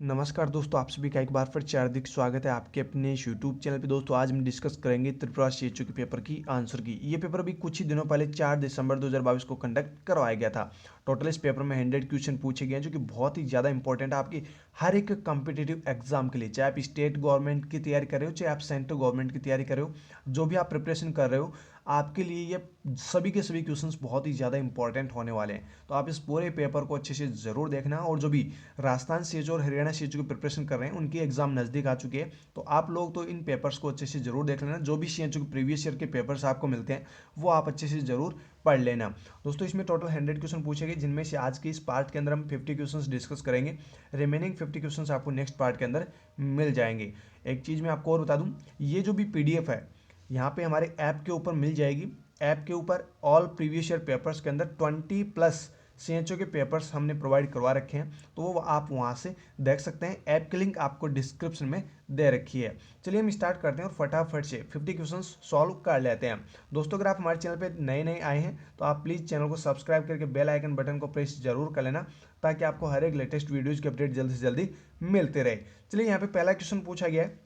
नमस्कार दोस्तों, आप सभी का एक बार फिर से हार्दिक स्वागत है आपके अपने यूट्यूब चैनल पे। दोस्तों आज हम डिस्कस करेंगे त्रिपुरा सीएचओ के पेपर की आंसर की। ये पेपर अभी कुछ ही दिनों पहले 4 दिसंबर 2022 को कंडक्ट करवाया गया था। टोटल इस पेपर में 100 क्वेश्चन पूछे गए हैं जो कि बहुत ही ज़्यादा इंपॉर्टेंट है आपकी हर एक कॉम्पिटिटिव एग्जाम के लिए। चाहे आप स्टेट गवर्नमेंट की तैयारी कर रहे हो, चाहे आप सेंट्रल गवर्नमेंट की तैयारी कर रहे हो, जो भी आप प्रिपरेशन कर रहे हो, आपके लिए ये सभी के सभी क्वेश्चंस बहुत ही ज़्यादा इंपॉर्टेंट होने वाले हैं। तो आप इस पूरे पेपर को अच्छे से ज़रूर देखना। और जो भी राजस्थान सीएचओ और हरियाणा सीएचओ की प्रिपरेशन कर रहे हैं, उनकी एग्जाम नज़दीक आ चुकी है, तो आप लोग तो इन पेपर्स को अच्छे से ज़रूर देख लेना। जो भी सीएचओ के प्रीवियस ईयर के पेपर्स आपको मिलते हैं वो आप अच्छे से ज़रूर पढ़ लेना। दोस्तों इसमें टोटल 100 क्वेश्चन पूछे गए, जिनमें से आज के इस पार्ट के अंदर हम 50 क्वेश्चन डिस्कस करेंगे। रिमेनिंग 50 क्वेश्चन आपको नेक्स्ट पार्ट के अंदर मिल जाएंगे। एक चीज़ मैं आपको और बता दूं, ये जो भी पीडीएफ है यहाँ पे हमारे ऐप के ऊपर मिल जाएगी। ऐप के ऊपर ऑल प्रीवियस ईयर पेपर्स के अंदर 20+ सीएचओ के पेपर्स हमने प्रोवाइड करवा रखे हैं, तो वो आप वहाँ से देख सकते हैं। ऐप की लिंक आपको डिस्क्रिप्शन में दे रखी है। चलिए हम स्टार्ट करते हैं और फटाफट से 50 क्वेश्चन सॉल्व कर लेते हैं। दोस्तों अगर आप हमारे चैनल पे नए नए आए हैं तो आप प्लीज़ चैनल को सब्सक्राइब करके बेल आइकन बटन को प्रेस जरूर कर लेना, ताकि आपको हर एक लेटेस्ट वीडियोज़ की अपडेट जल्दी से जल्दी मिलते रहे। चलिए यहाँ पे पहला क्वेश्चन पूछा गया है,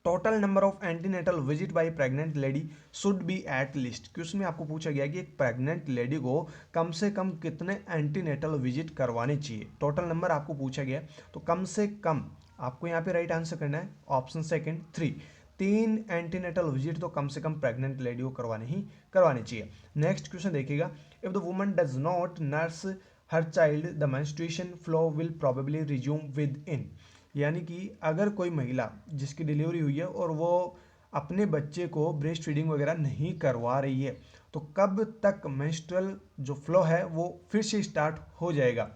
total number of antenatal visit bye pregnant lady should be at least. Question में आपको पूछा गया कि एक प्रेग्नेंट लेडी को कम से कम कितने एंटीनेटल विजिट करवाने चाहिए। टोटल नंबर आपको पूछा गया है, तो कम से कम आपको यहाँ पे राइट आंसर करना है ऑप्शन सेकंड 3। 3 एंटीनेटल विजिट तो कम से कम प्रेग्नेंट लेडी को करवाने चाहिए। नेक्स्ट क्वेश्चन देखिएगा, if the woman does not nurse her child the menstruation flow will probably resume with in. यानी कि अगर कोई महिला जिसकी डिलीवरी हुई है और वो अपने बच्चे को ब्रेस्ट फीडिंग वगैरह नहीं करवा रही है, तो कब तक मेंस्ट्रुअल जो फ्लो है वो फिर से स्टार्ट हो जाएगा,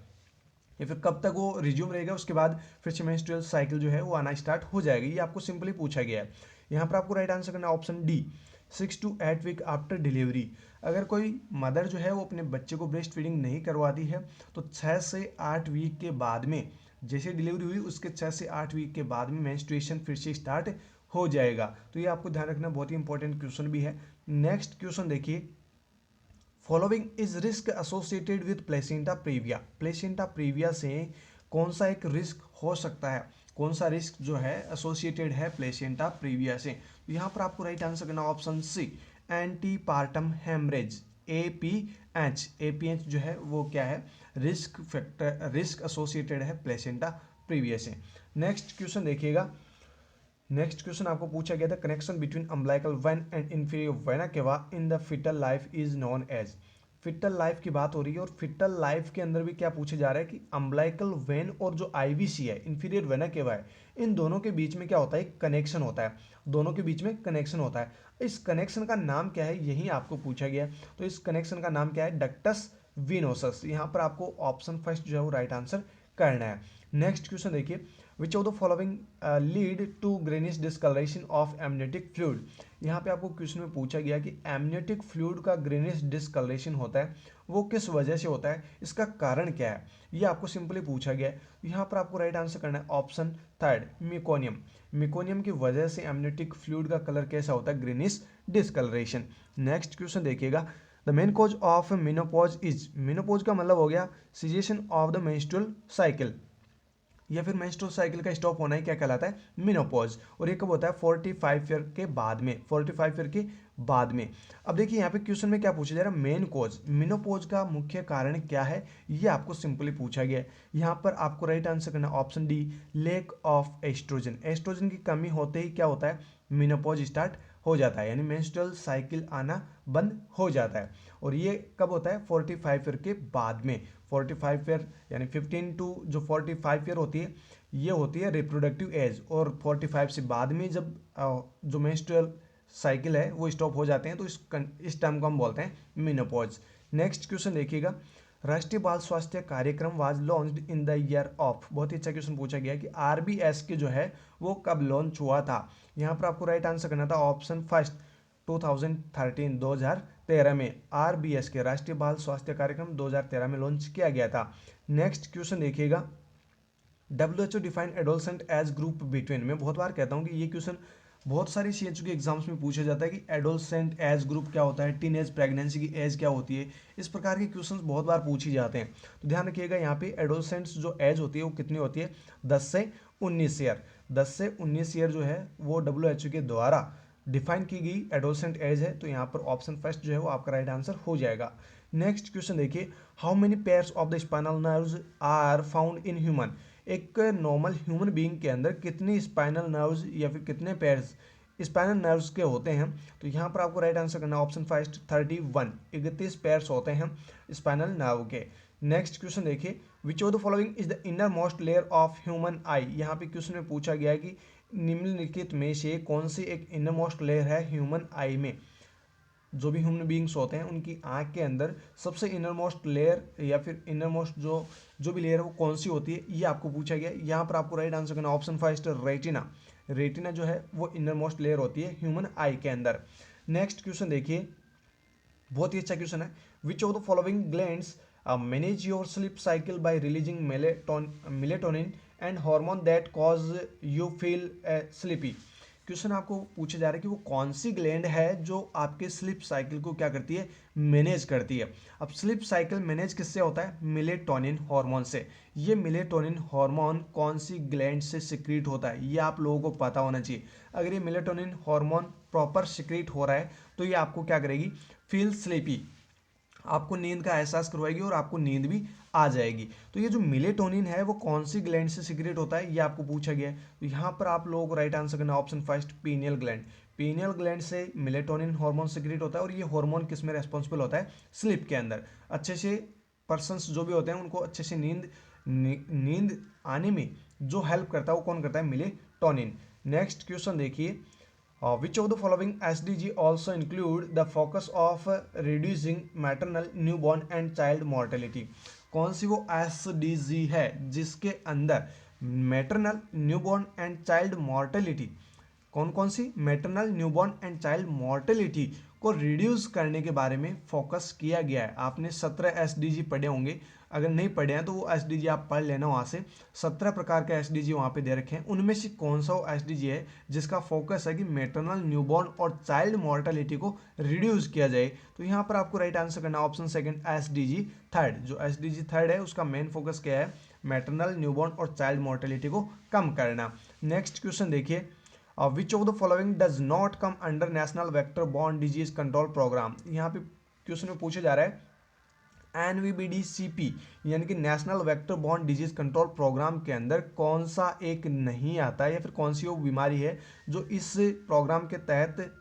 या फिर कब तक वो रिज्यूम रहेगा, उसके बाद फिर से मेंस्ट्रुअल साइकिल जो है वो आना स्टार्ट हो जाएगा। ये आपको सिंपली पूछा गया है। यहाँ पर आपको राइट आंसर करना है option D, 6 to 8 week after delivery. अगर कोई मदर जो है वो अपने बच्चे को ब्रेस्ट फीडिंग नहीं करवाती है, तो 6 से 8 वीक के बाद में, जैसे डिलीवरी हुई उसके 6 से 8 वीक के बाद में मेंस्ट्रुएशन फिर से स्टार्ट हो जाएगा। तो ये आपको ध्यान रखना, बहुत ही इंपॉर्टेंट क्वेश्चन भी है। नेक्स्ट क्वेश्चन देखिए, following is risk associated with placenta previa. Placenta previa से कौन सा एक रिस्क हो सकता है, कौन सा रिस्क जो है एसोसिएटेड है प्लेसेंटा प्रीविया से। तो यहाँ पर आपको राइट आंसर करना option C, antepartum haemorrhage, APH जो है वो क्या है, रिस्क फैक्टर, रिस्क एसोसिएटेड है प्लेसेंटा प्रीविया से। नेक्स्ट क्वेश्चन देखिएगा, नेक्स्ट क्वेश्चन आपको पूछा गया था, connection between umbilical vein and inferior vena cava in the foetal life is known as. Foetal life की बात हो रही है, और फिटल लाइफ के अंदर भी क्या पूछा जा रहा है कि अम्बिलिकल वेन और जो आईवीसी है, इंफीरियर वेना केवा है, इन दोनों के बीच में क्या होता है, कनेक्शन होता है। दोनों के बीच में कनेक्शन होता है। इस कनेक्शन का नाम क्या है, यही आपको पूछा गया है। तो इस कनेक्शन का नाम क्या है, डक्टस विनोसस। यहाँ पर आपको ऑप्शन फर्स्ट जो है वो राइट आंसर करना है। नेक्स्ट क्वेश्चन देखिए, which of the following lead to greenish discolouration of amniotic fluid. यहाँ पे आपको क्वेश्चन में पूछा गया कि एमनियोटिक फ्लूइड का ग्रेनिश डिस्कलरेशन होता है, वो किस वजह से होता है, इसका कारण क्या है, ये आपको सिंपली पूछा गया है। यहाँ पर आपको राइट आंसर करना है ऑप्शन थर्ड, मिकोनियम। मिकोनियम की वजह से एमनियोटिक फ्लूइड का कलर कैसा होता है, ग्रेनिश डिस्कलरेशन। नेक्स्ट क्वेश्चन देखिएगा, the main cause of menopause is. Menopause का मतलब हो गया cessation of the menstrual cycle, या फिर मेंस्ट्रुअल साइकिल का स्टॉप होना ही क्या कहलाता है, मेनोपॉज। और ये कब होता है, 45 ईयर के बाद में, 45 ईयर के बाद में। अब देखिए यहाँ पे क्वेश्चन में क्या पूछा जा रहा है, मेन कॉज, मेनोपॉज का मुख्य कारण क्या है, ये आपको सिंपली पूछा गया है। यहाँ पर आपको राइट आंसर करना option D, lack of oestrogen. Oestrogen की कमी होते ही क्या होता है, मेनोपॉज स्टार्ट हो जाता है, यानी मेंस्ट्रुअल साइकिल आना बंद हो जाता है। और ये कब होता है, 45 ईयर के बाद में। 45 ईयर यानी 15 टू जो 45 ईयर होती है, ये होती है रिप्रोडक्टिव एज। और 45 से बाद में जब जो मेंस्ट्रुअल साइकिल है वो स्टॉप हो जाते हैं, तो इस टर्म को हम बोलते हैं मेनोपॉज। नेक्स्ट क्वेश्चन देखिएगा, राष्ट्रीय बाल स्वास्थ्य कार्यक्रम was launched in the year of. बहुत ही अच्छा क्वेश्चन पूछा गया कि RBS के जो है वो कब लॉन्च हुआ था। यहाँ पर आपको राइट आंसर करना था ऑप्शन फर्स्ट, 2013 में RBS के राष्ट्रीय बाल स्वास्थ्य कार्यक्रम 2013 में लॉन्च किया गया था। नेक्स्ट क्वेश्चन देखिएगा, WHO define adolescent age group between. मैं बहुत बार कहता हूँ कि ये क्वेश्चन बहुत सारी CHU के एग्जाम्स में पूछा जाता है कि एडोलसेंट एज ग्रुप क्या होता है, टीन एज प्रेगनेंसी की एज क्या होती है। इस प्रकार के क्वेश्चंस बहुत बार पूछे जाते हैं। तो ध्यान रखिएगा यहाँ पे एडोलसेंट्स जो एज होती है वो कितनी होती है, 10 से 19 ईयर। 10 से 19 ईयर जो है वो WHO के द्वारा डिफाइन की गई एडोलसेंट एज है। तो यहाँ पर ऑप्शन फर्स्ट जो है वो आपका राइट आंसर हो जाएगा। नेक्स्ट क्वेश्चन देखिए, how many pairs of the spinal nerves are found in human. एक नॉर्मल ह्यूमन बीइंग के अंदर कितनी स्पाइनल नर्व्स या फिर कितने पेयर्स स्पाइनल नर्व्स के होते हैं। तो यहाँ पर आपको राइट आंसर करना ऑप्शन फर्स्ट 31, 31 पेयर्स होते हैं स्पाइनल नर्व के। नेक्स्ट क्वेश्चन देखिए, which of the following is the inner most layer of human आई। यहाँ पे क्वेश्चन में पूछा गया है कि निम्नलिखित में से कौन सी एक इनर मोस्ट लेयर है ह्यूमन आई में। जो भी ह्यूमन बीइंग्स होते हैं उनकी आंख के अंदर सबसे इनर मोस्ट लेयर या फिर इनर मोस्ट जो भी लेयर है वो कौन सी होती है, ये आपको पूछा गया। यहाँ पर आपको राइट आंसर करना ऑप्शन फर्स्ट रेटिना। रेटिना जो है वो इनर मोस्ट लेयर होती है ह्यूमन आई के अंदर। नेक्स्ट क्वेश्चन देखिए, बहुत ही अच्छा क्वेश्चन है, विच of the following glands manage your sleep cycle bye releasing melatonin and hormone that cause you feel sleepy. Question आपको पूछा जा रहा है कि वो कौन सी ग्लैंड है जो आपके स्लीप साइकिल को क्या करती है, मैनेज करती है। अब स्लीप साइकिल मैनेज किससे होता है, मेलेटोनिन हार्मोन से। ये मेलेटोनिन हार्मोन कौन सी ग्लैंड से सिक्रीट होता है, ये आप लोगों को पता होना चाहिए। अगर ये मेलेटोनिन हार्मोन प्रॉपर सिक्रीट हो रहा है तो ये आपको क्या करेगी, फील स्लीपी, आपको नींद का एहसास करवाएगी और आपको नींद भी आ जाएगी। तो ये जो मेलेटोनिन है वो कौन सी ग्लैंड से सिक्रेट होता है, ये आपको पूछा गया है। तो यहाँ पर आप लोगों को राइट आंसर करना option first pineal gland. Pineal gland से मेलेटोनिन हार्मोन सिक्रेट होता है और ये हार्मोन किस में रेस्पॉन्सिबल होता है, स्लीप के अंदर। अच्छे से पर्सन्स जो भी होते हैं उनको अच्छे से नींद आने में जो हेल्प करता है वो कौन करता है, मेलेटोनिन। नेक्स्ट क्वेश्चन देखिए, which of the following SDG also include the focus of reducing maternal, newborn and child mortality। कौन सी वो SDG है जिसके अंदर maternal, newborn and child mortality, कौन कौन सी maternal, newborn and child mortality को रिड्यूस करने के बारे में फोकस किया गया है। आपने 17 SDG पढ़े होंगे, अगर नहीं पढ़े हैं तो वो SDG आप पढ़ लेना वहाँ से। 17 प्रकार के SDG वहाँ पे दे रखे हैं, उनमें से कौन सा वो SDG है जिसका फोकस है कि मैटरनल, न्यूबॉर्न और चाइल्ड मॉर्टेलिटी को रिड्यूस किया जाए। तो यहाँ पर आपको राइट आंसर करना ऑप्शन सेकंड SDG थर्ड। जो SDG थर्ड है उसका मेन फोकस क्या है, मैटरनल, न्यूबॉर्न और चाइल्ड मॉर्टेलिटी को कम करना। नेक्स्ट क्वेश्चन देखिए, which of the following does not come under national vector borne disease control programme. यहाँ पे क्वेश्चन में पूछा जा रहा है NVBDCP यानी कि national vector borne disease control programme के अंदर कौन सा एक नहीं आता है या फिर कौन सी वो बीमारी है जो इस प्रोग्राम के तहत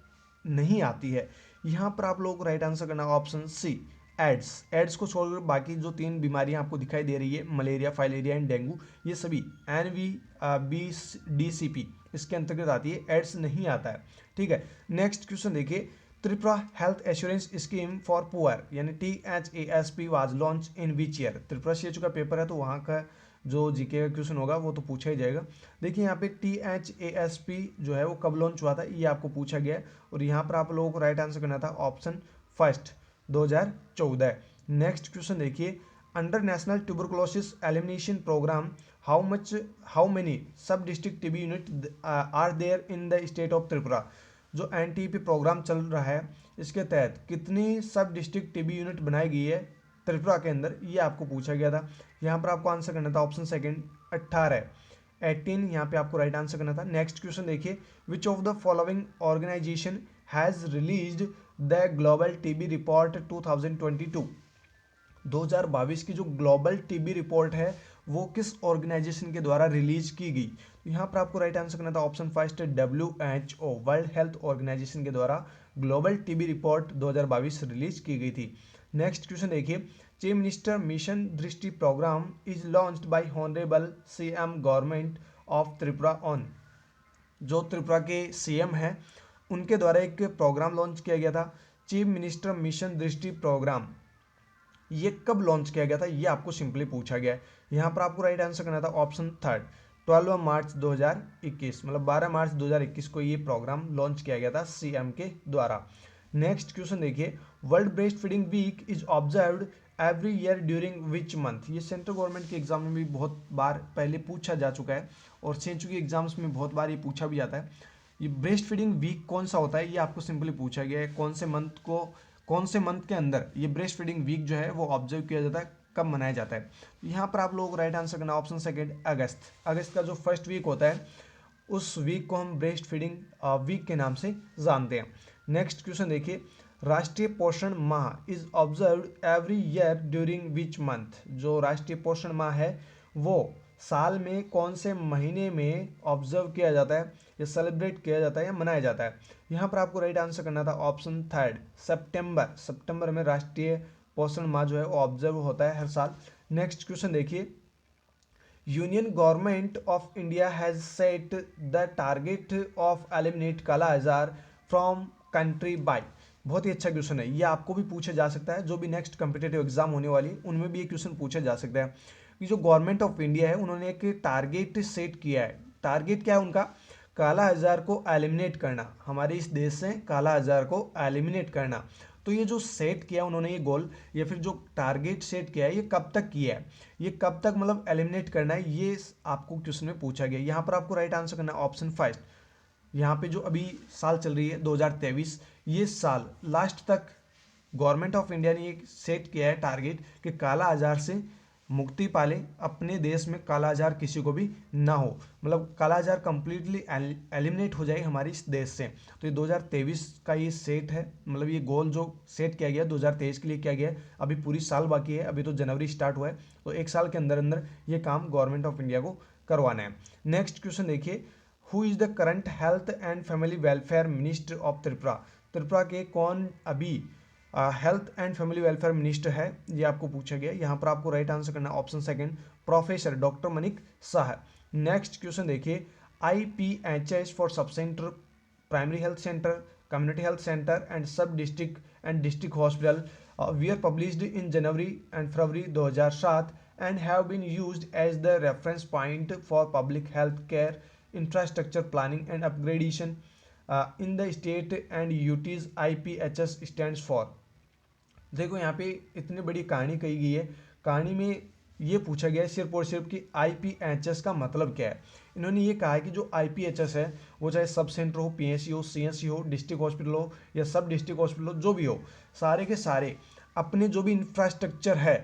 नहीं आती है। यहाँ पर आप लोग को राइट आंसर करना ऑप्शन सी एड्स। एड्स को छोड़कर बाकी जो 3 बीमारियां आपको दिखाई दे रही है, मलेरिया, फाइलेरिया एंड डेंगू, ये सभी NVBDCP इसके अंतर्गत आती है, एड्स नहीं आता है। ठीक है, नेक्स्ट क्वेश्चन देखिए, Tripura health assurance scheme for poor यानी THASP was launch in which year. Tripura CHU का पेपर है तो वहाँ का जो जीके का क्वेश्चन होगा वो तो पूछा ही जाएगा। देखिए यहाँ पे THASP जो है वो कब लॉन्च हुआ था, ये आपको पूछा गया है और यहाँ पर आप लोगों को राइट आंसर करना था ऑप्शन फर्स्ट 2014। नेक्स्ट क्वेश्चन देखिए, under national tuberculosis elimination programme how many sub district TB unit are there in the state of Tripura. जो NTP प्रोग्राम चल रहा है इसके तहत कितनी सब डिस्ट्रिक्ट TB यूनिट बनाई गई है त्रिपुरा के अंदर, ये आपको पूछा गया था। यहाँ पर आपको आंसर करना था ऑप्शन सेकंड 18, 18 यहाँ पे आपको राइट आंसर करना था। नेक्स्ट क्वेश्चन देखिए, which of the following organisation has released the global TB report 2022। 2022 की जो ग्लोबल TB रिपोर्ट है वो किस ऑर्गेनाइजेशन के द्वारा रिलीज की गई। तो यहाँ पर आपको राइट आंसर करना था option first WHO world health organisation के द्वारा ग्लोबल TB रिपोर्ट 2022 रिलीज की गई थी। नेक्स्ट क्वेश्चन देखिए, chief minister mission Drishti programme is launched by honourable CM government of Tripura on. जो त्रिपुरा के CM हैं उनके द्वारा एक प्रोग्राम लॉन्च किया गया था, chief minister mission Drishti programme. ये कब लॉन्च किया गया था, ये आपको सिंपली पूछा गया है। यहाँ पर आपको राइट आंसर करना था ऑप्शन थर्ड 12 मार्च 2021, मतलब 12 मार्च 2021 को ये प्रोग्राम लॉन्च किया गया था CM के द्वारा। नेक्स्ट क्वेश्चन देखिए, world breast feeding week is observed every year during which month. ये सेंट्रल गवर्नमेंट के एग्जाम में भी बहुत बार पहले पूछा जा चुका है और CHU के एग्जाम्स में बहुत बार ये पूछा भी जाता है। ये ब्रेस्ट फीडिंग वीक कौन सा होता है, ये आपको सिंपली पूछा गया है। कौन से मंथ के अंदर ये ब्रेस्ट फीडिंग वीक जो है वो ऑब्जर्व किया जाता है, कब मनाया जाता है। यहाँ पर आप लोगों को राइट आंसर करना ऑप्शन सेकेंड, अगस्त। अगस्त का जो फर्स्ट वीक होता है उस वीक को हम ब्रेस्ट फीडिंग वीक के नाम से जानते हैं। नेक्स्ट क्वेश्चन देखिए, राष्ट्रीय पोषण माह is observed every year during which month. जो राष्ट्रीय पोषण माह है वो साल में कौन से महीने में ऑब्जर्व किया जाता है या सेलिब्रेट किया जाता है या मनाया जाता है। यहाँ पर आपको राइट आंसर करना था ऑप्शन थर्ड, सितंबर। सितंबर में राष्ट्रीय पोषण माह जो है वो ऑब्जर्व होता है हर साल। नेक्स्ट क्वेश्चन देखिए, union government of India has set the target of eliminate काला आजार फ्रॉम कंट्री बाय। बहुत ही अच्छा क्वेश्चन है, ये आपको भी पूछा जा सकता है, जो भी नेक्स्ट कॉम्पिटिटिव एग्जाम होने वाली उनमें भी ये क्वेश्चन पूछा जा सकता है कि जो गवर्नमेंट ऑफ इंडिया है उन्होंने एक टारगेट सेट किया है। टारगेट क्या है उनका, काला आजार को एलिमिनेट करना, हमारे इस देश से काला आजार को एलिमिनेट करना। तो ये जो सेट किया उन्होंने ये गोल या फिर जो टारगेट सेट किया है ये कब तक किया है, ये कब तक मतलब एलिमिनेट करना है, ये आपको क्वेश्चन में पूछा गया। यहाँ पर आपको राइट आंसर करना है ऑप्शन फर्स्ट। यहाँ पे जो अभी साल चल रही है 2023, ये साल लास्ट तक गवर्नमेंट ऑफ इंडिया ने एक सेट किया है टारगेट कि काला आजार से मुक्ति पाले, अपने देश में काला आजार किसी को भी ना हो, मतलब काला आजार कंप्लीटली एलिमिनेट हो जाए हमारे इस देश से। तो ये 2023 का ये सेट है, मतलब ये गोल जो सेट किया गया 2023 के लिए किया गया है। अभी पूरी साल बाकी है, अभी तो जनवरी स्टार्ट हुआ है, तो एक साल के अंदर अंदर ये काम गवर्नमेंट ऑफ इंडिया को करवाना है। नेक्स्ट क्वेश्चन देखिए, who is the current health and family welfare minister of Tripura. Tripura के कौन अभी health and family welfare minister है, ये आपको पूछा गया। यहाँ पर आपको राइट आंसर करना option second, professor doctor Manik Saha. Next question देखिए, IPHS for sub centre, primary health centre, community health centre and sub district and district hospital we are published in January and February 2007 and have been used as the reference point for public health care infrastructure planning and upgradation in the state and UT's IPHS stands for। देखो यहाँ पे इतनी बड़ी कहानी कही गई है, कहानी में ये पूछा गया है सिर्फ और सिर्फ कि IPHS का मतलब क्या है। इन्होंने ये कहा है कि जो IPHS है वो चाहे सब सेंटर हो, PSC हो, CSC हो, डिस्ट्रिक्ट हॉस्पिटल हो या सब डिस्ट्रिक्ट हॉस्पिटल हो, जो भी हो, सारे के सारे अपने जो भी इंफ्रास्ट्रक्चर है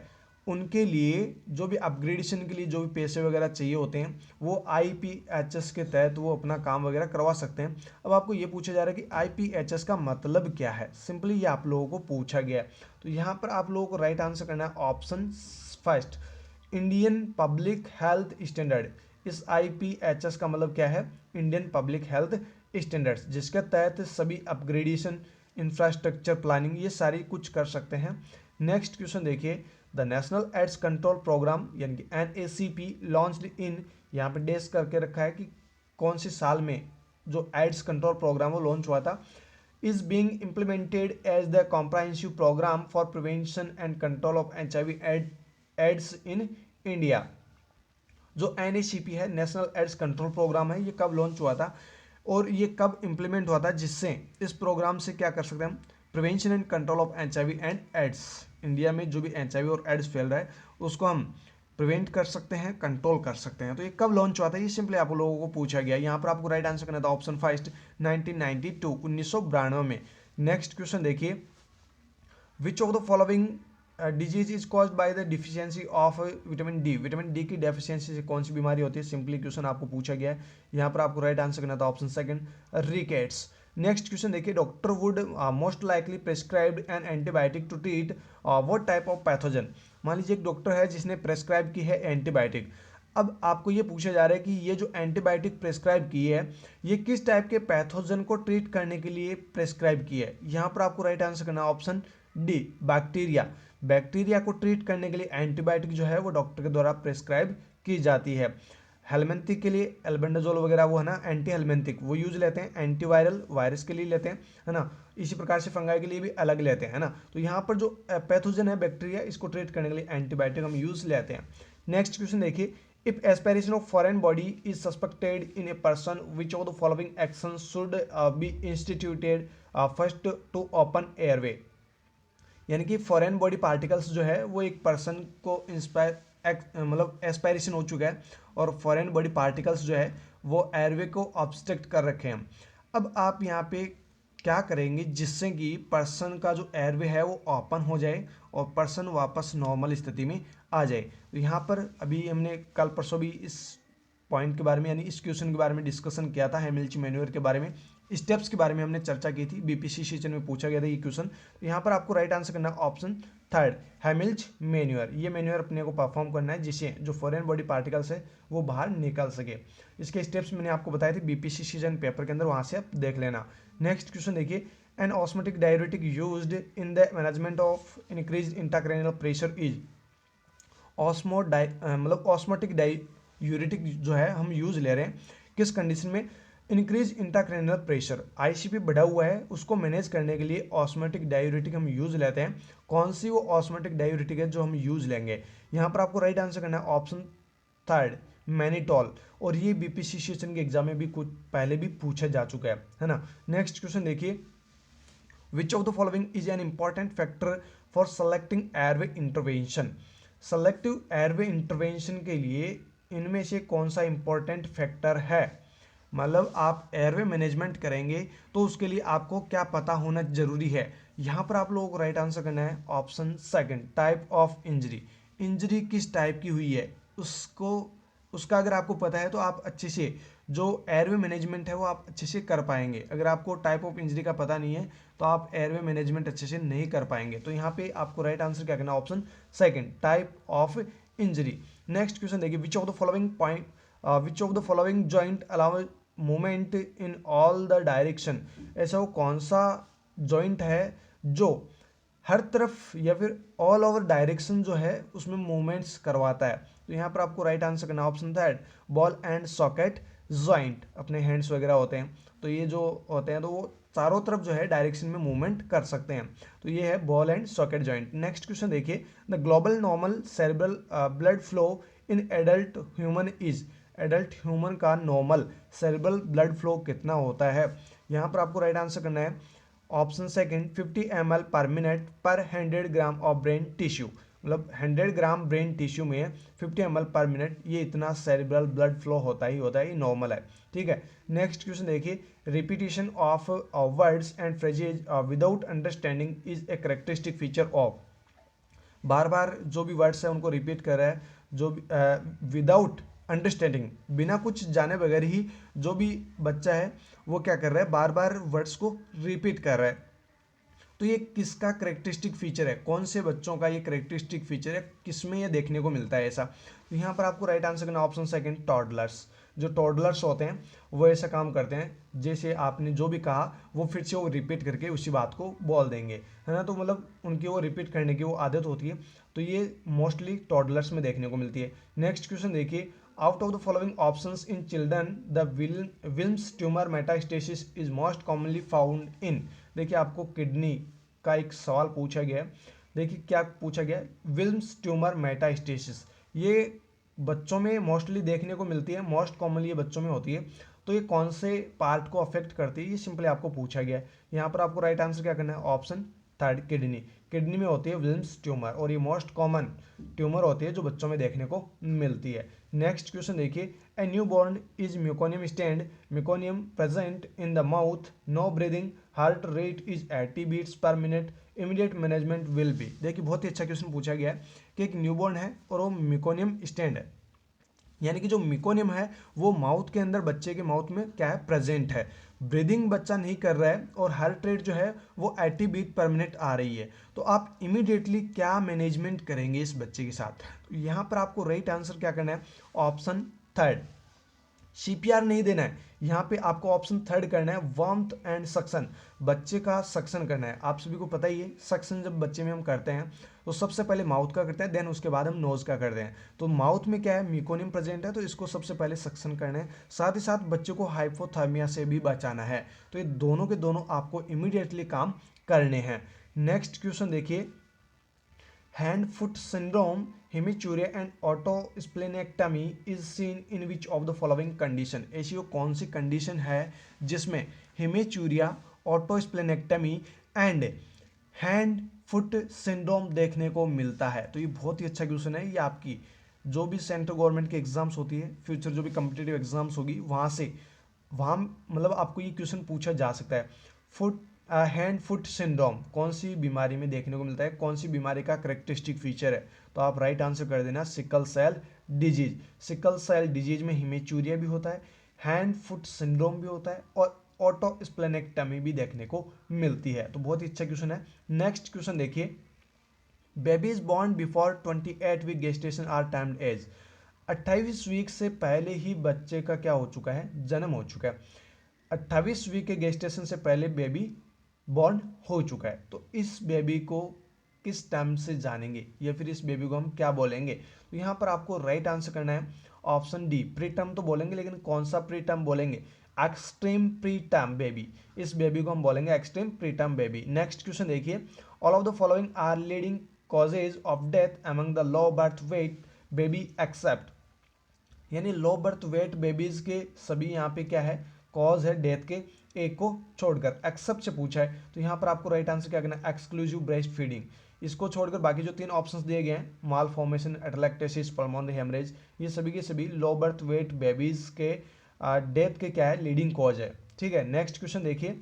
उनके लिए जो भी अपग्रेडेशन के लिए जो भी पैसे वगैरह चाहिए होते हैं वो IPHS के तहत वो अपना काम वगैरह करवा सकते हैं। अब आपको ये पूछा जा रहा है कि IPHS का मतलब क्या है, सिंपली ये आप लोगों को पूछा गया है। तो यहाँ पर आप लोगों को राइट आंसर करना है option first, Indian public health standard. इस IPHS का मतलब क्या है, इंडियन पब्लिक हेल्थ स्टैंडर्ड्स, जिसके तहत सभी अपग्रेडेशन, इंफ्रास्ट्रक्चर प्लानिंग ये सारी कुछ कर सकते हैं। नेक्स्ट क्वेश्चन देखिए, the national AIDS control programme यानी कि NACP लॉन्च्ड इन, यहाँ पे डेस करके रखा है कि कौन से साल में जो एड्स कंट्रोल प्रोग्राम वो लॉन्च हुआ था, is being implemented as the comprehensive programme for prevention and control of HIV AIDS in India. जो NACP है, नेशनल एड्स कंट्रोल प्रोग्राम है, ये कब लॉन्च हुआ था और ये कब इम्प्लीमेंट हुआ था, जिससे इस प्रोग्राम से क्या कर सकते हैं हम, prevention and control of HIV and AIDS. India में जो भी HIV और एड्स फैल रहा है उसको हम प्रिवेंट कर सकते हैं, कंट्रोल कर सकते हैं। तो ये कब लॉन्च हुआ था, ये सिंपली आप लोगों को पूछा गया। यहाँ पर आपको राइट आंसर करना था ऑप्शन फर्स्ट, 1992 में। नेक्स्ट क्वेश्चन देखिए, which of the following disease is caused by the deficiency of vitamin D. Vitamin D की डेफिशिएंसी से कौन सी बीमारी होती है, सिंपली क्वेश्चन आपको पूछा गया है। यहाँ पर आपको राइट आंसर करना था option second, rickets. Next question देखिए, doctor would most likely prescribed an antibiotic to treat what type of pathogen. मान लीजिए एक डॉक्टर है जिसने प्रेस्क्राइब की है एंटीबायोटिक। अब आपको ये पूछा जा रहा है कि ये जो एंटीबायोटिक प्रेस्क्राइब की है ये किस टाइप के पैथोजन को ट्रीट करने के लिए प्रेस्क्राइब की है। यहाँ पर आपको राइट आंसर करना ऑप्शन डी, बैक्टीरिया। बैक्टीरिया को ट्रीट करने के लिए एंटीबायोटिक जो है वो डॉक्टर के द्वारा प्रेस्क्राइब की जाती है। हेलमेंथिक के लिए एल्बेंडाजोल वगैरह वो है ना एंटी हेलमेंथिक वो यूज लेते हैं, एंटीवायरल वायरस के लिए लेते हैं, है ना। इसी प्रकार से फंगाई के लिए भी अलग लेते हैं, है ना। तो यहाँ पर जो पैथोजन है बैक्टीरिया, इसको ट्रीट करने के लिए एंटीबायोटिक हम यूज लेते हैं। नेक्स्ट क्वेश्चन देखिए, if aspiration of foreign body is suspected in a person which of the following action should be instituted first to open airway. यानी कि फॉरेन बॉडी पार्टिकल्स जो है वो एक पर्सन को मतलब एस्पायरेशन हो चुका है और फॉरेन बॉडी पार्टिकल्स जो है वो एयरवे को ऑब्स्ट्रक्ट कर रखे हैं। अब आप यहाँ पे क्या करेंगे जिससे कि पर्सन का जो एयरवे है वो ओपन हो जाए और पर्सन वापस नॉर्मल स्थिति में आ जाए। तो यहाँ पर अभी हमने कल परसों भी इस पॉइंट के बारे में यानी इस क्वेश्चन के बारे में डिस्कशन किया था, हेमिल्च मैन्योर के बारे में, स्टेप्स के बारे में हमने चर्चा की थी, बीपीसी सेशन में पूछा गया था ये क्वेश्चन। तो यहाँ पर आपको राइट आंसर करना है ऑप्शन थर्ड, हेमिल्च मैन्योर। ये मैन्योर अपने को परफॉर्म करना है जिससे जो फॉरेन बॉडी पार्टिकल्स है वो बाहर निकल सके। इसके स्टेप्स मैंने आपको बताए थे बीपीसी सीजन पेपर के अंदर, वहां से आप देख लेना। नेक्स्ट क्वेश्चन देखिए, an osmotic diuretic used in the management of increase intracranial pressure is. मतलब ऑस्मोटिक डाययूरेटिक जो है हम यूज ले रहे हैं किस कंडीशन में, इंक्रीज इंट्राक्रैनियल प्रेशर, आईसीपी बढ़ा हुआ है उसको मैनेज करने के लिए ऑस्मोटिक डाययूरेटिक हम यूज लेते हैं। कौन सी वो ऑस्मोटिक डाययूरेटिक है जो हम यूज लेंगे, यहाँ पर आपको राइट आंसर करना है ऑप्शन थर्ड, मैनिटॉल। और ये बीपीसी सेशन के एग्जाम में भी कुछ पहले भी पूछा जा चुका है ना। नेक्स्ट क्वेश्चन देखिए, which of the following is an important factor for selecting airway intervention. Selective airway intervention के लिए इनमें से कौन सा इंपॉर्टेंट फैक्टर है, मतलब आप एयरवे मैनेजमेंट करेंगे तो उसके लिए आपको क्या पता होना जरूरी है। यहाँ पर आप लोगों को राइट आंसर करना है option second, type of injury. Injury किस टाइप की हुई है उसको, उसका अगर आपको पता है तो आप अच्छे से जो एयरवे मैनेजमेंट है वो आप अच्छे से कर पाएंगे। अगर आपको टाइप ऑफ इंजरी का पता नहीं है तो आप एयरवे मैनेजमेंट अच्छे से नहीं कर पाएंगे। तो यहाँ पे आपको राइट आंसर क्या करना है, option second, type of injury. Next question देखिए, which of the following point which of the following joint allow movement in all the direction. ऐसा वो कौन सा जॉइंट है जो हर तरफ या फिर ऑल ओवर डायरेक्शन जो है उसमें मूवमेंट्स करवाता है। तो यहाँ पर आपको राइट आंसर करना option third, ball and socket joint. अपने हैंड्स वगैरह होते हैं तो ये जो होते हैं तो वो चारों तरफ जो है डायरेक्शन में मूवमेंट कर सकते हैं। तो ये है ball and socket joint. Next question देखिए, the global normal cerebral blood flow in adult human is. Adult human का नॉर्मल सेरेब्रल ब्लड फ्लो कितना होता है, यहाँ पर आपको राइट आंसर करना है ऑप्शन सेकंड, 50 ml पर मिनट पर 100 ग्राम ऑफ ब्रेन टिश्यू। मतलब 100 ग्राम ब्रेन टिश्यू में 50 ml पर मिनट, ये इतना सेरेब्रल ब्लड फ्लो होता ही होता है, ये नॉर्मल है। ठीक है, नेक्स्ट क्वेश्चन देखिए, repetition of words and phrases without understanding is a characteristic feature of. बार बार जो भी वर्ड्स है उनको रिपीट कर रहा है, जो विदाउट अंडरस्टैंडिंग, बिना कुछ जाने बगैर ही जो भी बच्चा है वो क्या कर रहा है, बार बार वर्ड्स को रिपीट कर रहा है। तो ये किसका करेक्टरिस्टिक फीचर है, कौन से बच्चों का ये करेक्टरिस्टिक फीचर है, किसमें ये देखने को मिलता है ऐसा। तो यहाँ पर आपको राइट आंसर करना ऑप्शन सेकंड, टॉडलर्स। जो टॉडलर्स होते हैं वो ऐसा काम करते हैं, जैसे आपने जो भी कहा वो फिर से वो रिपीट करके उसी बात को बोल देंगे, है ना। तो मतलब उनकी वो रिपीट करने की वो आदत होती है, तो ये मोस्टली टॉडलर्स में देखने को मिलती है। नेक्स्ट क्वेश्चन देखिए, out of the following options in children the Wilms tumour metastasis is most commonly found in. देखिए आपको किडनी का एक सवाल पूछा गया है, देखिए क्या पूछा गया है, विल्म्स ट्यूमर मेटास्टेसिस ये बच्चों में मोस्टली देखने को मिलती है, मोस्ट कॉमनली ये बच्चों में होती है। तो ये कौन से पार्ट को अफेक्ट करती है, ये सिंपली आपको पूछा गया है। यहाँ पर आपको राइट आंसर क्या करना है, ऑप्शन थर्ड, किडनी। किडनी में होती है विल्म्स ट्यूमर और ये मोस्ट कॉमन ट्यूमर होती है जो बच्चों में देखने को मिलती है। नेक्स्ट क्वेश्चन देखिए, a new born is meconium stained, meconium present in the mouth, no breathing, heart rate is 80 beats per minute, immediate management will be. देखिए बहुत ही अच्छा क्वेश्चन पूछा गया है कि एक न्यूबॉर्न है और वो म्यूकोनियम स्टैंड है, यानी कि जो मिकोनियम है वो माउथ के अंदर, बच्चे के माउथ में क्या है, प्रेजेंट है। ब्रीदिंग बच्चा नहीं कर रहा है और हार्ट रेट जो है वो 80 बीट पर मिनट आ रही है। तो आप इमीडिएटली क्या मैनेजमेंट करेंगे इस बच्चे के साथ। तो यहाँ पर आपको राइट आंसर क्या करना है, ऑप्शन थर्ड, सीपीआर नहीं देना है, यहाँ पे आपको ऑप्शन थर्ड करना है, वार्मथ एंड सक्शन। बच्चे का सक्शन करना है। आप सभी को पता ही है सक्शन जब बच्चे में हम करते हैं तो सबसे पहले माउथ का करते हैं, देन उसके बाद हम नोज का करते हैं। तो माउथ में क्या है, म्यूकोनियम प्रेजेंट है तो इसको सबसे पहले सक्शन करना है। साथ ही साथ बच्चे को हाइपोथर्मिया से भी बचाना है। तो ये दोनों के दोनों आपको इमीडिएटली काम करने हैं। नेक्स्ट क्वेश्चन देखिए, hand foot syndrome, hematuria and autosplenectomy is seen in which of the following condition. ऐसी वो कौन सी कंडीशन है जिसमें hematuria, autosplenectomy and hand foot syndrome देखने को मिलता है। तो ये बहुत ही अच्छा क्वेश्चन है, ये आपकी जो भी सेंट्रल गवर्नमेंट के एग्जाम्स होती है, फ्यूचर जो भी कम्पिटेटिव एग्जाम्स होगी वहाँ से वहाँ मतलब आपको ये क्वेश्चन पूछा जा सकता है। फुट हैंड फुट सिंड्रोम कौन सी बीमारी में देखने को मिलता है, कौन सी बीमारी का करेक्टरिस्टिक फीचर है, तो आप राइट आंसर कर देना sickle cell disease. Sickle cell disease में हिमेचूरिया भी होता है, हैंड फुट सिंड्रोम भी होता है और ऑटोस्प्लेनेक्टमी भी देखने को मिलती है। तो बहुत ही अच्छा क्वेश्चन है। नेक्स्ट क्वेश्चन देखिए, babies born before 28 week gestation are termed as. 28 week से पहले ही बच्चे का क्या हो चुका है, जन्म हो चुका है। 28 वीक के गेस्टेशन से पहले बेबी बॉर्न हो चुका है, तो इस बेबी को किस टर्म से जानेंगे या फिर इस बेबी को हम क्या बोलेंगे। तो यहाँ पर आपको राइट आंसर करना है ऑप्शन डी, प्री टर्म तो बोलेंगे, लेकिन कौन सा प्री टर्म बोलेंगे, एक्सट्रीम प्री टर्म बेबी। इस बेबी को हम बोलेंगे extreme preterm baby. Next question देखिए, all of the following are leading causes of death among the low birth weight baby except. यानी लो बर्थ वेट बेबीज के सभी यहाँ पे क्या है, कॉज है डेथ के, एक को छोड़कर एक्सेप्ट से पूछा है। तो यहाँ पर आपको राइट आंसर क्या करना है, एक्सक्लूसिव ब्रेस्ट फीडिंग। इसको छोड़कर बाकी जो 3 ऑप्शंस दिए गए हैं, माल फॉर्मेशन, एटलैक्टेसिस, पल्मोनरी हेमरेज, ये सभी के सभी लो बर्थ वेट बेबीज के डेथ के क्या है, लीडिंग कॉज है। ठीक है, नेक्स्ट क्वेश्चन देखिए,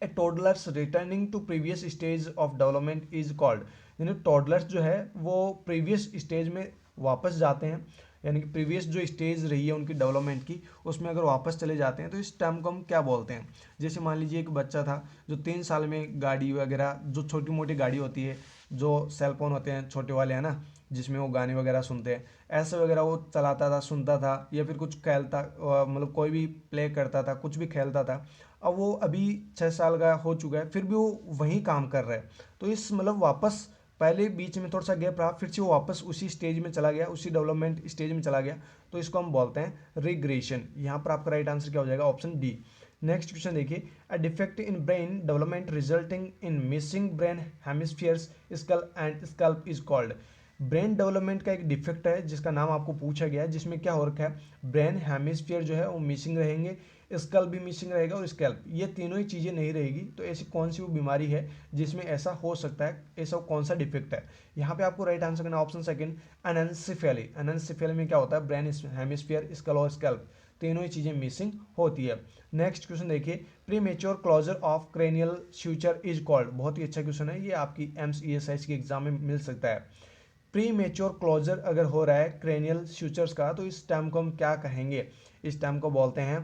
a toddlers returning to previous stage of development is called. यानी टोडलर्स जो है वो प्रीवियस स्टेज में वापस जाते हैं, यानी कि प्रीवियस जो स्टेज रही है उनकी डेवलपमेंट की, उसमें अगर वापस चले जाते हैं तो इस टर्म को हम क्या बोलते हैं। जैसे मान लीजिए एक बच्चा था जो 3 साल में गाड़ी वगैरह, जो छोटी मोटी गाड़ी होती है, जो सेल फोन होते हैं छोटे वाले हैं ना, जिसमें वो गाने वगैरह सुनते हैं, ऐसे वगैरह वो चलाता था, सुनता था, या फिर कुछ खेलता, मतलब कोई भी प्ले करता था, कुछ भी खेलता था। अब वो अभी 6 साल का हो चुका है, फिर भी वो वही काम कर रहा है। तो इस मतलब वापस, पहले बीच में थोड़ा सा गैप रहा, फिर से वो वापस उसी स्टेज में चला गया, उसी डेवलपमेंट स्टेज में चला गया, तो इसको हम बोलते हैं रिग्रेशन। यहाँ पर आपका राइट आंसर क्या हो जाएगा, ऑप्शन डी। नेक्स्ट क्वेश्चन देखिए, a defect in brain development resulting in missing brain hemispheres skull and scalp is called. Brain development का एक डिफेक्ट है जिसका नाम आपको पूछा गया है, जिसमें क्या हो रखा है, ब्रेन हेमिस्फीयर जो है वो मिसिंग रहेंगे, स्कल भी मिसिंग रहेगा और स्कैल्प, ये तीनों ही चीज़ें नहीं रहेगी। तो ऐसी कौन सी वो बीमारी है जिसमें ऐसा हो सकता है, ऐसा कौन सा डिफेक्ट है। यहाँ पे आपको राइट आंसर करना ऑप्शन सेकंड, एनेंसिफेली। एनेंसिफेली में क्या होता है, ब्रेन हेमिस्फीयर, स्कल और स्कैल्प, तीनों ही चीज़ें मिसिंग होती है। नेक्स्ट क्वेश्चन देखिए, premature closure of cranial suture is called. बहुत ही अच्छा क्वेश्चन है, ये आपकी एम्स के एग्जाम में मिल सकता है। प्री मेच्योर क्लोजर अगर हो रहा है क्रेनियल फ्यूचर्स का, तो इस टर्म को हम क्या कहेंगे, इस टर्म को बोलते हैं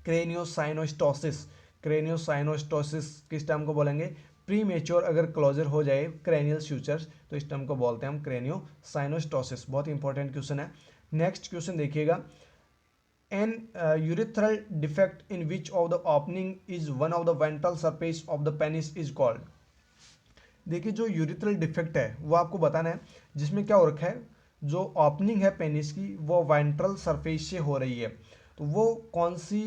क्रेनियोसाइनोस्टोसिस। क्रेनियोसाइनोस्टोसिस किस टर्म को बोलेंगे, प्री मेच्योर अगर क्लोजर हो जाए क्रेनियल फ्यूचर्स, तो इस टर्म को बोलते हैं हम क्रेनियोसाइनोस्टोसिस। बहुत इंपॉर्टेंट क्वेश्चन है। नेक्स्ट क्वेश्चन देखिएगा, an urethral defect in which of the opening is one of the ventral surface of the penis is called. देखिए जो यूरिथ्रल डिफेक्ट है वो आपको बताना है, जिसमें क्या हो रखा है, जो ओपनिंग है पेनिस की वो वेंट्रल सरफेस से हो रही है। तो वो कौन सी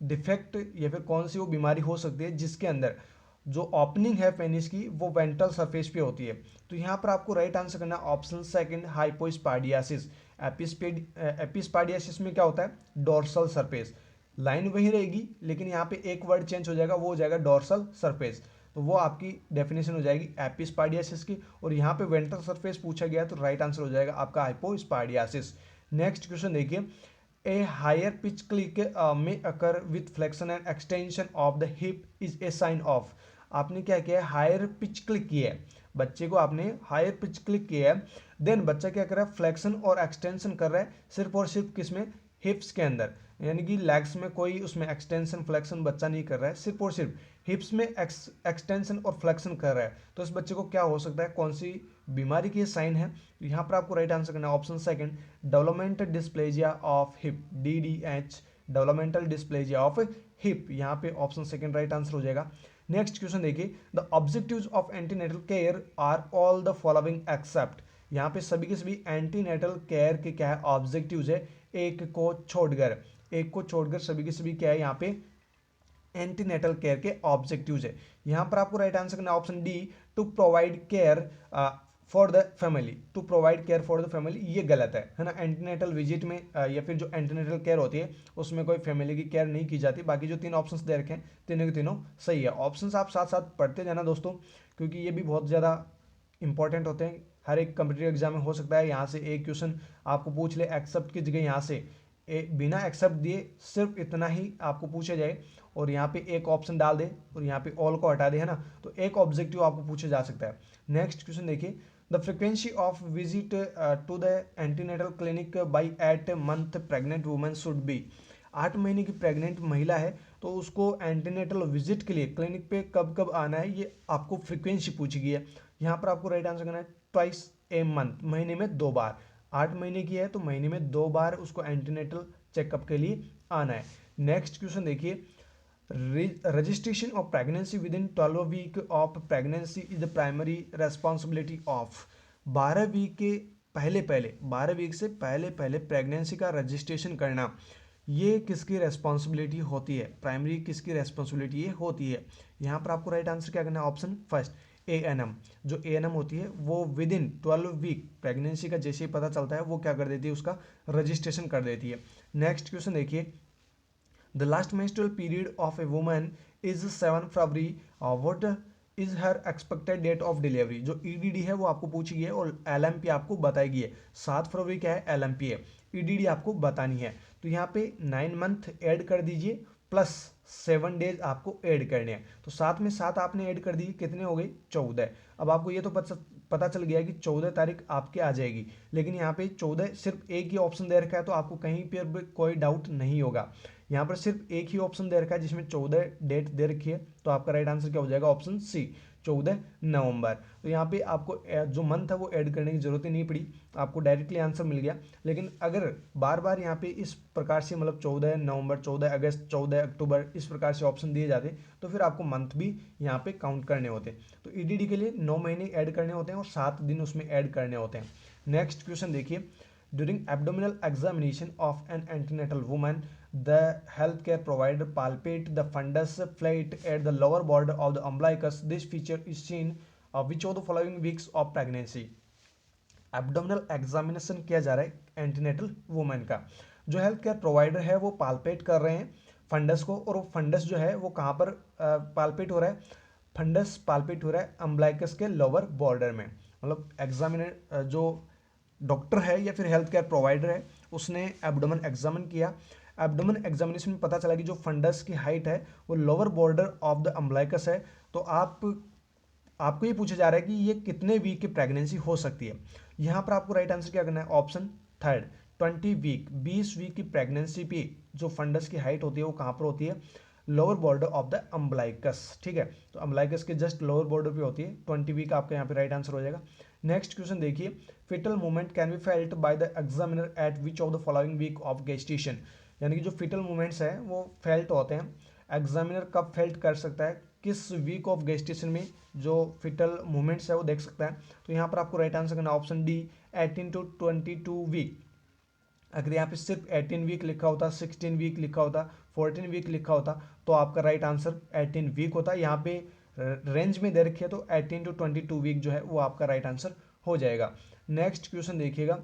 डिफेक्ट या फिर कौन सी वो बीमारी हो सकती है जिसके अंदर जो ओपनिंग है पेनिस की वो वेंट्रल सरफेस पे होती है। तो यहाँ पर आपको राइट आंसर करना है ऑप्शन सेकंड, हाइपोस्पाडियासिस। एपिस्पाडियासिस में क्या होता है, डोर्सल सरफेस, लाइन वही रहेगी लेकिन यहाँ पे एक वर्ड चेंज हो जाएगा, वो हो जाएगा डोर्सल सरफेस। तो वो आपकी डेफिनेशन हो जाएगी एपिस्पाडियासिस की, और यहाँ पे वेंट्रल सरफेस पूछा गया तो राइट आंसर हो जाएगा आपका हाइपोस्पाडियासिस। नेक्स्ट क्वेश्चन देखिए, a higher pitch click may occur with flexion and extension of the hip is a sign of. आपने क्या किया है, हायर पिच क्लिक किया है, बच्चे को आपने हायर पिच क्लिक किया है, देन बच्चा क्या कर रहा है, फ्लेक्शन और एक्सटेंशन कर रहा है, सिर्फ और सिर्फ किसमें, हिप्स के अंदर। यानी कि लेग्स में कोई उसमें एक्सटेंशन फ्लेक्शन बच्चा नहीं कर रहा है, सिर्फ और सिर्फ हिप्स में एक्सटेंशन और फ्लेक्शन कर रहा है। तो इस बच्चे को क्या हो सकता है, कौन सी बीमारी की साइन है। तो यहाँ पर आपको राइट आंसर करना है option second, developmental dysplasia of hip, DDH, developmental dysplasia of hip. यहाँ पे ऑप्शन सेकंड राइट आंसर हो जाएगा। नेक्स्ट क्वेश्चन देखिए, the objectives of antenatal care are all the following except. यहाँ पे सभी के सभी एंटीनेटल केयर के क्या है, ऑब्जेक्टिव्स है, एक को छोड़कर, एक को छोड़कर सभी के सभी क्या है यहाँ पे एंटीनेटल केयर के ऑब्जेक्टिव्स है। यहाँ पर आपको राइट आंसर करना option D, to provide care for the family. To provide care for the family ये गलत है ना। एंटीनेटल विजिट में या फिर जो एंटीनेटल केयर होती है उसमें कोई फैमिली की केयर नहीं की जाती। बाकी जो 3 ऑप्शंस दे रखे हैं तीनों के तीनों सही है। ऑप्शंस आप साथ साथ पढ़ते जाना दोस्तों, क्योंकि ये भी बहुत ज़्यादा इंपॉर्टेंट होते हैं। हर एक कम्पिटिटिव एग्जाम में हो सकता है यहाँ से एक क्वेश्चन आपको पूछ ले एक्सेप्ट की जगह यहाँ से बिना एक्सेप्ट दिए सिर्फ इतना ही आपको पूछा जाए और यहाँ पे एक ऑप्शन डाल दे और यहाँ पे ऑल को हटा दे, है ना, तो एक ऑब्जेक्टिव आपको पूछा जा सकता है। नेक्स्ट क्वेश्चन देखिए, the frequency of visit to the antenatal clinic by eight month pregnant women should be. 8 महीने की प्रेग्नेंट महिला है तो उसको एंटीनेटल विजिट के लिए क्लिनिक पे कब कब आना है, ये आपको फ्रीक्वेंसी पूछी गई है। यहाँ पर आपको राइट आंसर करना है ट्वाइस ए मंथ, महीने में 2 बार। 8 महीने की है तो महीने में 2 बार उसको एंटीनेटल चेकअप के लिए आना है। नेक्स्ट क्वेश्चन देखिए, registration of pregnancy within 12 week of pregnancy is the primary responsibility of। 12 week के पहले 12 वीक से पहले प्रेगनेंसी का रजिस्ट्रेशन करना, ये किसकी रेस्पॉन्सिबिलिटी होती है, प्राइमरी किसकी रेस्पॉन्सिबिलिटी ये होती है। यहाँ पर आपको राइट आंसर क्या करना है, ऑप्शन फर्स्ट ANM। जो ANM होती है वो विद इन 12 वीक प्रेगनेंसी का जैसे ही पता चलता है वो क्या कर देती है, उसका रजिस्ट्रेशन कर देती है। नेक्स्ट क्वेश्चन देखिए, the last menstrual period of a woman is 7 February। what is her expected date of delivery। जो EDD है वो आपको पूछी गई है और LMP आपको बताई है। 7 फरवरी क्या है, LMP है। EDD आपको बतानी है तो यहाँ पे 9 मंथ ऐड कर दीजिए प्लस 7 डेज आपको ऐड करने हैं। तो 7 में 7 आपने ऐड कर दिए, कितने हो गए, 14। अब आपको ये तो पता चल गया कि 14 तारीख आपके आ जाएगी, लेकिन यहाँ पे 14 सिर्फ एक ही ऑप्शन दे रखा है तो आपको कहीं पर कोई डाउट नहीं होगा। यहाँ पर सिर्फ एक ही ऑप्शन दे रखा है जिसमें 14 डेट दे रखी है, तो आपका राइट आंसर क्या हो जाएगा, ऑप्शन सी 14 नवंबर। तो यहाँ पे आपको जो मंथ है वो ऐड करने की जरूरत ही नहीं पड़ी, आपको डायरेक्टली आंसर मिल गया। लेकिन अगर बार बार यहाँ पे इस प्रकार से मतलब 14 नवंबर, 14 अगस्त, 14 अक्टूबर इस प्रकार से ऑप्शन दिए जाते तो फिर आपको मंथ भी यहाँ पे काउंट करने होते। तो EDD के लिए 9 महीने ऐड करने होते हैं और 7 दिन उसमें ऐड करने होते हैं। नेक्स्ट क्वेश्चन देखिए, during abdominal examination of an antenatal woman, the healthcare provider palpate the fundus plate at the lower border of the umbilicus। This feature is seen which of the following weeks of pregnancy। Abdominal examination किया जा रहा है antenatal women का, जो health care provider है वो palpate कर रहे हैं फंडस को, और वो फंडस जो है वो कहाँ पर पाल्पेट हो रहा है, फंडस पाल्पेट हो रहा है अम्बलाइकस के लोअर बॉर्डर में। मतलब एग्जामिनर जो डॉक्टर है या फिर हेल्थ केयर प्रोवाइडर है उसने एब्डोमेन एग्जामिन किया, एब्डोमेन एग्जामिनेशन में पता चला कि जो फंडस की हाइट है वो lower border of the umbilicus है। तो आपको ये पूछा जा रहा है कि ये कितने वीक की प्रेगनेंसी हो सकती है। यहाँ पर आपको राइट आंसर क्या करना है, ऑप्शन थर्ड 20 वीक, 20 वीक की प्रेगनेंसी पे जो फंडस की हाइट होती है वो कहाँ पर होती है, lower border of the umbilicus. ठीक है, तो अम्बलाइकस के जस्ट लोअर बॉर्डर पे होती है। 20 वीक आपका यहाँ पे राइट आंसर हो जाएगा। नेक्स्ट क्वेश्चन देखिए, fetal movement can be felt by the examiner at which of the following week of gestation. यानी कि जो फिटल मूवमेंट्स हैं वो फेल्ट होते हैं, एग्जामिनर कब फेल्ट कर सकता है, किस वीक ऑफ गेस्टेशन में जो फिटल मूवमेंट्स है वो देख सकता है। तो यहाँ पर आपको राइट आंसर करना ऑप्शन डी 18 to 22 वीक। अगर यहाँ पे सिर्फ 18 वीक लिखा होता, 16 वीक लिखा होता, 14 वीक लिखा होता तो आपका राइट आंसर 18 वीक होता। यहाँ पे रेंज में दे रखी है तो 18 to 22 वीक जो है वो आपका राइट आंसर हो जाएगा। नेक्स्ट क्वेश्चन देखिएगा,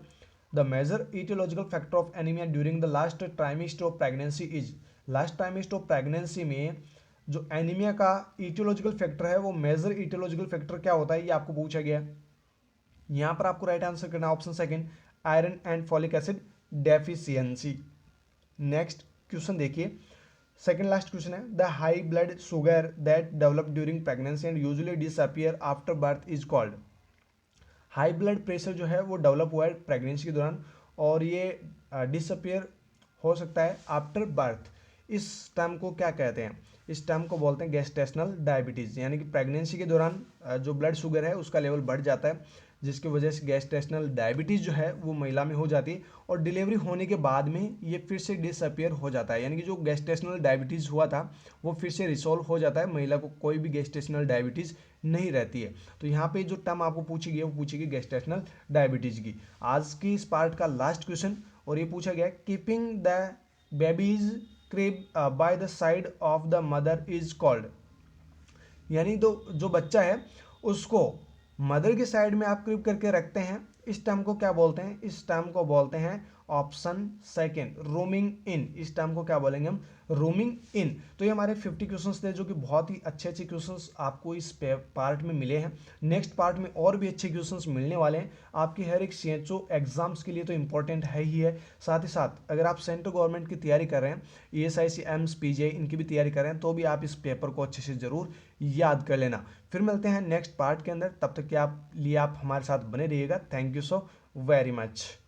the major aetiological factor of anaemia during the last trimester of pregnancy is. Last trimester of pregnancy में जो एनीमिया का इटियोलॉजिकल फैक्टर है वो मेजर इटियोलॉजिकल फैक्टर क्या होता है, ये आपको पूछा गया। यहाँ पर आपको राइट आंसर करना option second iron and folic acid deficiency. Next question देखिए, सेकंड लास्ट क्वेश्चन है, the high blood sugar that develop during pregnancy and usually disappear after birth is called. High blood pressure जो है वो develop हुआ है pregnancy के दौरान और ये डिसअपियर हो सकता है आफ्टर बर्थ। इस टर्म को क्या कहते हैं, इस टर्म को बोलते हैं गेस्टेशनल डायबिटीज़। यानी कि प्रेगनेंसी के दौरान जो ब्लड शुगर है उसका लेवल बढ़ जाता है जिसकी वजह से गेस्टेशनल डायबिटीज़ जो है वो महिला में हो जाती है और डिलीवरी होने के बाद में ये फिर से डिसअपियर हो जाता है। यानी कि जो गेस्टेशनल डायबिटीज़ हुआ था वो फिर से रिसॉल्व हो जाता है, महिला को कोई भी गेस्टेशनल डायबिटीज़ नहीं रहती है। तो यहाँ पे जो टर्म आपको पूछी गई है वो पूछी गई गेस्टेशनल डायबिटीज़ की। आज की इस पार्ट का लास्ट क्वेश्चन और ये पूछा गया keeping the babies crib by the side of the mother is called. यानी तो जो बच्चा है उसको मदर के साइड में आप क्रिब करके रखते हैं, इस टर्म को क्या बोलते हैं, इस टर्म को बोलते हैं ऑप्शन सेकंड रोमिंग इन, इस टर्म को क्या बोलेंगे हम, रोमिंग इन। तो ये हमारे 50 क्वेश्चंस थे जो कि बहुत ही अच्छे अच्छे क्वेश्चंस आपको इस पार्ट में मिले हैं। नेक्स्ट पार्ट में और भी अच्छे क्वेश्चंस मिलने वाले हैं आपकी हर एक CHO एग्जाम्स के लिए, तो इंपॉर्टेंट है ही है। साथ ही साथ अगर आप सेंट्रल गवर्नमेंट की तैयारी कर रहे हैं, ESIC एम्स PGI इनकी भी तैयारी कर रहे हैं, तो भी आप इस पेपर को अच्छे से जरूर याद कर लेना। फिर मिलते हैं नेक्स्ट पार्ट के अंदर, तब तक के आप लिए आप हमारे साथ बने रहिएगा। Thank you so very much.